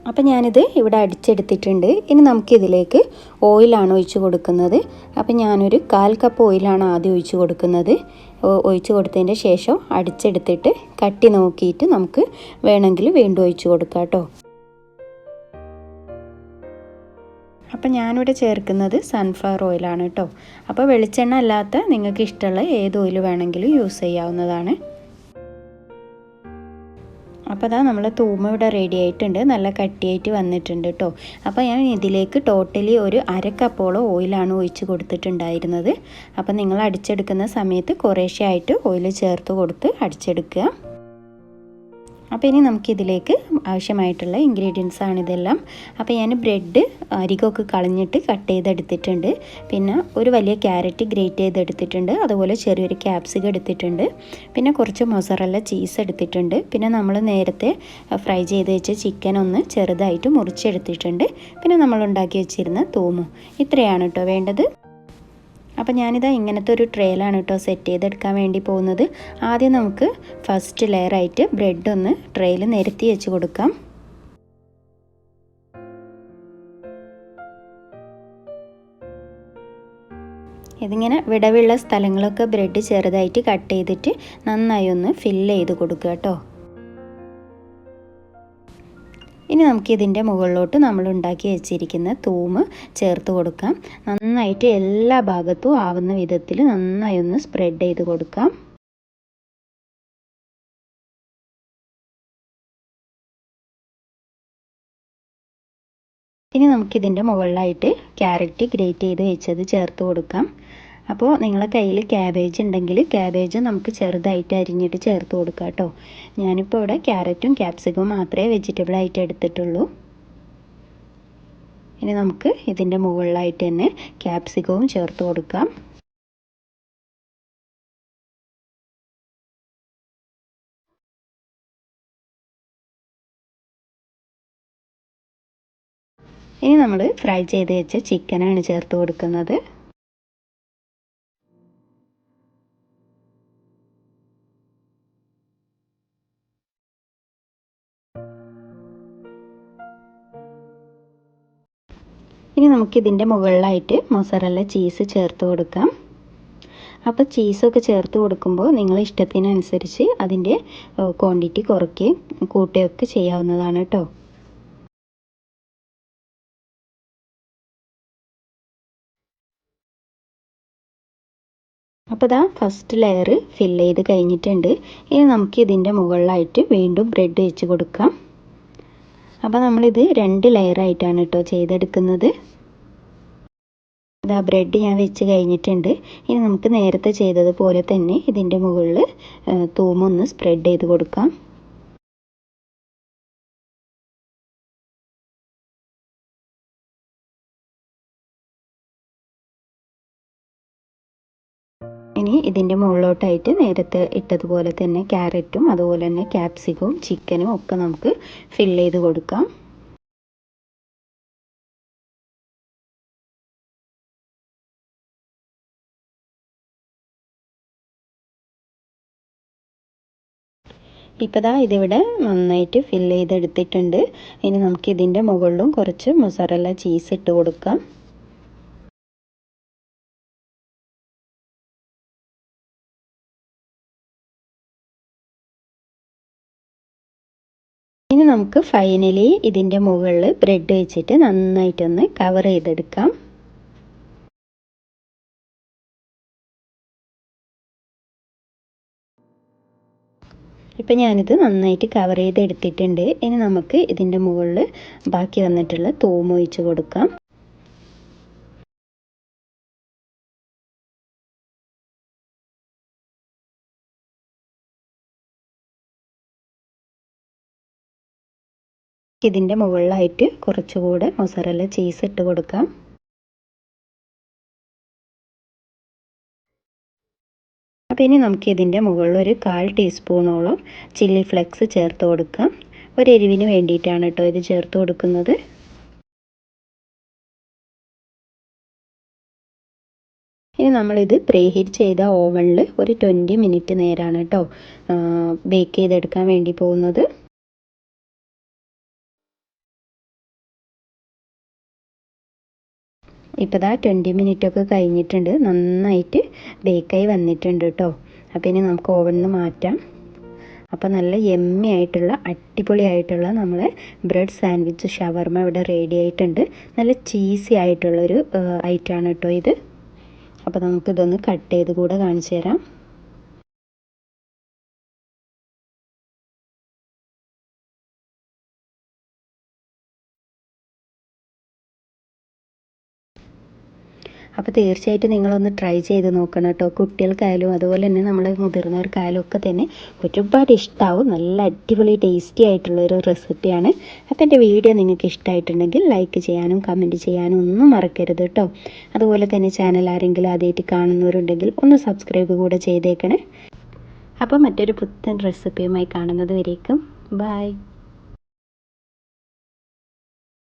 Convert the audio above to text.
അപ്പോൾ ഞാനിത് ഇവിടെ അടിച്ചെടുത്തിട്ടുണ്ട്. ഇനി നമുക്കിതിലേക്ക് ഓയിലാണ് ഒഴിച്ച് കൊടുക്കുന്നത്. അപ്പോൾ ഞാനൊരു 1/4 കപ്പ് ഓയിലാണ് ആദ്യം ഒഴിച്ച് കൊടുക്കുന്നത്. ഒഴിച്ച് കൊടുത്തതിൻ്റെ ശേഷം അടിച്ചെടുത്തിട്ട് കട്ടി നോക്കിയിട്ട് നമുക്ക് വേണമെങ്കിൽ വീണ്ടും ഒഴിച്ച് കൊടുക്കാം കേട്ടോ. അപ്പോൾ ഞാനിവിടെ ചേർക്കുന്നത് സൺഫ്ലവർ ഓയിലാണ് കേട്ടോ. അപ്പോൾ വെളിച്ചെണ്ണ അല്ലാത്ത നിങ്ങൾക്ക് ഇഷ്ടമുള്ള ഏത് ഓയിൽ വേണമെങ്കിലും യൂസ് ചെയ്യാവുന്നതാണ്. അപ്പോൾ അതാ നമ്മളെ തൂമ ഇവിടെ റെഡി ആയിട്ടുണ്ട്. നല്ല കട്ടിയായിട്ട് വന്നിട്ടുണ്ട് കേട്ടോ. അപ്പോൾ ഞാൻ ഇതിലേക്ക് ടോട്ടലി ഒരു 1/2 കപ്പോളം ഓയിലാണ് ഒഴിച്ച് കൊടുത്തിട്ടുണ്ടായിരുന്നത്. അപ്പോൾ നിങ്ങൾ അടിച്ചെടുക്കുന്ന സമയത്ത് കുറേശ്ശെ ആയിട്ട് ഓയിൽ ചേർത്ത് കൊടുത്ത് അടിച്ചെടുക്കുക. അപ്പോൾ ഇനി നമുക്കിതിലേക്ക് ആവശ്യമായിട്ടുള്ള ഇൻഗ്രീഡിയൻസ് ആണ് ഇതെല്ലാം. അപ്പോൾ ഞാൻ ബ്രെഡ് അരികൊക്കെ കളഞ്ഞിട്ട് കട്ട് ചെയ്തെടുത്തിട്ടുണ്ട്. പിന്നെ ഒരു വലിയ ക്യാരറ്റ് ഗ്രേറ്റ് ചെയ്തെടുത്തിട്ടുണ്ട്. അതുപോലെ ചെറിയൊരു ക്യാപ്സിക്കം എടുത്തിട്ടുണ്ട്. പിന്നെ കുറച്ച് മൊസറല്ല ചീസ് എടുത്തിട്ടുണ്ട്. പിന്നെ നമ്മൾ നേരത്തെ ഫ്രൈ ചെയ്ത് വെച്ച ചിക്കൻ ഒന്ന് ചെറുതായിട്ട് മുറിച്ചെടുത്തിട്ടുണ്ട്. പിന്നെ നമ്മൾ ഉണ്ടാക്കി വെച്ചിരുന്ന തൂമും. ഇത്രയാണ് കേട്ടോ വേണ്ടത്. അപ്പോൾ ഞാനിതാ ഇങ്ങനത്തെ ഒരു ട്രേയിലാണ് കേട്ടോ സെറ്റ് ചെയ്തെടുക്കാൻ വേണ്ടി പോകുന്നത്. ആദ്യം നമുക്ക് ഫസ്റ്റ് ലെയറായിട്ട് ബ്രെഡ് ഒന്ന് ട്രേയിൽ നിരത്തി വെച്ച് കൊടുക്കാം. ഇതിങ്ങനെ വിടവുള്ള സ്ഥലങ്ങളൊക്കെ ബ്രെഡ് ചെറുതായിട്ട് കട്ട് ചെയ്തിട്ട് നന്നായി ഒന്ന് ഫില്ല് ചെയ്ത് കൊടുക്കുക കേട്ടോ. ഇനി നമുക്കിതിൻ്റെ മുകളിലോട്ട് നമ്മൾ ഉണ്ടാക്കി വെച്ചിരിക്കുന്ന തൂമ് ചേർത്ത് കൊടുക്കാം. നന്നായിട്ട് എല്ലാ ഭാഗത്തും ആവുന്ന വിധത്തിൽ നന്നായി ഒന്ന് സ്പ്രെഡ് ചെയ്ത് കൊടുക്കാം. ഇനി നമുക്കിതിൻ്റെ മുകളിലായിട്ട് ക്യാരറ്റ് ഗ്രേറ്റ് ചെയ്ത് വെച്ചത് ചേർത്ത് കൊടുക്കാം. അപ്പോൾ നിങ്ങളുടെ കയ്യിൽ ക്യാബേജ് ഉണ്ടെങ്കിൽ ക്യാബേജ് നമുക്ക് ചെറുതായിട്ട് അരിഞ്ഞിട്ട് ചേർത്ത് കൊടുക്കാം കേട്ടോ. ഞാനിപ്പോൾ ഇവിടെ ക്യാരറ്റും ക്യാപ്സിക്കവും മാത്രമേ വെജിറ്റബിളായിട്ട് എടുത്തിട്ടുള്ളൂ. ഇനി നമുക്ക് ഇതിൻ്റെ മുകളിലായിട്ട് തന്നെ ക്യാപ്സിക്കവും ചേർത്ത് കൊടുക്കാം. ഇനി നമ്മൾ ഫ്രൈ ചെയ്ത് വെച്ച ചിക്കനാണ് ചേർത്ത് കൊടുക്കുന്നത്. ഇനി നമുക്കിതിൻ്റെ മുകളിലായിട്ട് മൊസറല്ല ചീസ് ചേർത്ത് കൊടുക്കാം. അപ്പോൾ ചീസൊക്കെ ചേർത്ത് കൊടുക്കുമ്പോൾ നിങ്ങളുടെ ഇഷ്ടത്തിനനുസരിച്ച് അതിൻ്റെ ക്വാണ്ടിറ്റി കുറയ്ക്കുകയും കൂട്ടുകയൊക്കെ ചെയ്യാവുന്നതാണ് കേട്ടോ. അപ്പോൾ ഇതാ ഫസ്റ്റ് ലെയർ ഫില്ല് ചെയ്ത് കഴിഞ്ഞിട്ടുണ്ട്. ഇനി നമുക്ക് ഇതിൻ്റെ മുകളിലായിട്ട് വീണ്ടും ബ്രെഡ് വെച്ച് കൊടുക്കാം. അപ്പോൾ നമ്മളിത് 2 ലെയറായിട്ടാണ് കേട്ടോ ചെയ്തെടുക്കുന്നത്. ഇതാ ബ്രെഡ് ഞാൻ വെച്ച് കഴിഞ്ഞിട്ടുണ്ട്. ഇനി നമുക്ക് നേരത്തെ ചെയ്തതുപോലെ തന്നെ ഇതിൻ്റെ മുകളിൽ തൂമൊന്ന് സ്പ്രെഡ് ചെയ്ത് കൊടുക്കാം. ഇനി ഇതിൻ്റെ മുകളിലോട്ടായിട്ട് നേരത്തെ ഇട്ടതുപോലെ തന്നെ ക്യാരറ്റും അതുപോലെ തന്നെ ക്യാപ്സിക്കവും ചിക്കനും ഒക്കെ നമുക്ക് ഫില്ല് ചെയ്ത് കൊടുക്കാം. ഇപ്പോൾ ദാ ഇതിവിടെ നന്നായിട്ട് ഫില്ല് ചെയ്തെടുത്തിട്ടുണ്ട്. ഇനി നമുക്ക് ഇതിൻ്റെ മുകളിലും കുറച്ച് മൊസറല്ല ചീസ് ഇട്ട് കൊടുക്കാം. ഇനി നമുക്ക് ഫൈനലി ഇതിൻ്റെ മുകളിൽ ബ്രെഡ് വെച്ചിട്ട് നന്നായിട്ടൊന്ന് കവർ ചെയ്തെടുക്കാം. ഇപ്പം ഞാനിത് നന്നായിട്ട് കവർ ചെയ്തെടുത്തിട്ടുണ്ട്. ഇനി നമുക്ക് ഇതിൻ്റെ മുകളിൽ ബാക്കി വന്നിട്ടുള്ള തൂമ് ഒഴിച്ച് കൊടുക്കാം. ഇതിൻ്റെ മുകളിലായിട്ട് കുറച്ചുകൂടെ മൊസറല്ല ചീസ് ഇട്ട് കൊടുക്കാം. അപ്പോൾ ഇനി നമുക്ക് ഇതിൻ്റെ മുകളിൽ ഒരു 1/4 ടീസ്പൂണോളം ചില്ലി ഫ്ലെക്സ് ചേർത്ത് കൊടുക്കാം. ഒരു എരിവിന് വേണ്ടിയിട്ടാണ് കേട്ടോ ഇത് ചേർത്ത് കൊടുക്കുന്നത്. ഇനി നമ്മളിത് പ്രീഹീറ്റ് ചെയ്ത ഓവനിൽ ഒരു 20 മിനിറ്റ് നേരമാണ് കേട്ടോ ബേക്ക് ചെയ്തെടുക്കാൻ വേണ്ടി പോകുന്നത്. ഇപ്പോൾ ദാ 20 മിനിറ്റൊക്കെ കഴിഞ്ഞിട്ടുണ്ട്. നന്നായിട്ട് ബേക്കായി വന്നിട്ടുണ്ട് കേട്ടോ. അപ്പോൾ ഇനി നമുക്ക് ഓവനിൽ നിന്ന് മാറ്റാം. അപ്പോൾ നല്ല യമ്മി ആയിട്ടുള്ള അടിപൊളിയായിട്ടുള്ള നമ്മളെ ബ്രെഡ് സാൻഡ്വിച്ച് ഷവർമ ഇവിടെ റെഡി ആയിട്ടുണ്ട്. നല്ല ചീസി ആയിട്ടുള്ളൊരു ഐറ്റമാണ് കേട്ടോ ഇത്. അപ്പോൾ നമുക്കിതൊന്ന് കട്ട് ചെയ്ത് കൂടെ കാണിച്ചു തരാം. അപ്പോൾ തീർച്ചയായിട്ടും നിങ്ങളൊന്ന് ട്രൈ ചെയ്ത് നോക്കണം കേട്ടോ. കുട്ടികൾക്കായാലും അതുപോലെ തന്നെ നമ്മൾ മുതിർന്നവർക്കായാലും ഒക്കെ തന്നെ ഒരുപാട് ഇഷ്ടമാവും. നല്ല അടിപൊളി ടേസ്റ്റി ആയിട്ടുള്ളൊരു റെസിപ്പിയാണ്. അപ്പോൾ എൻ്റെ വീഡിയോ നിങ്ങൾക്ക് ഇഷ്ടമായിട്ടുണ്ടെങ്കിൽ ലൈക്ക് ചെയ്യാനും കമൻറ്റ് ചെയ്യാനും ഒന്നും മറക്കരുത് കേട്ടോ. അതുപോലെ തന്നെ ചാനൽ ആരെങ്കിലും ആദ്യമായിട്ട് കാണുന്നവരുണ്ടെങ്കിൽ ഒന്ന് സബ്സ്ക്രൈബ് കൂടെ ചെയ്തേക്കണേ. അപ്പോൾ മറ്റൊരു പുത്തൻ റെസിപ്പിയുമായി കാണുന്നത് വരേക്കും ബൈ.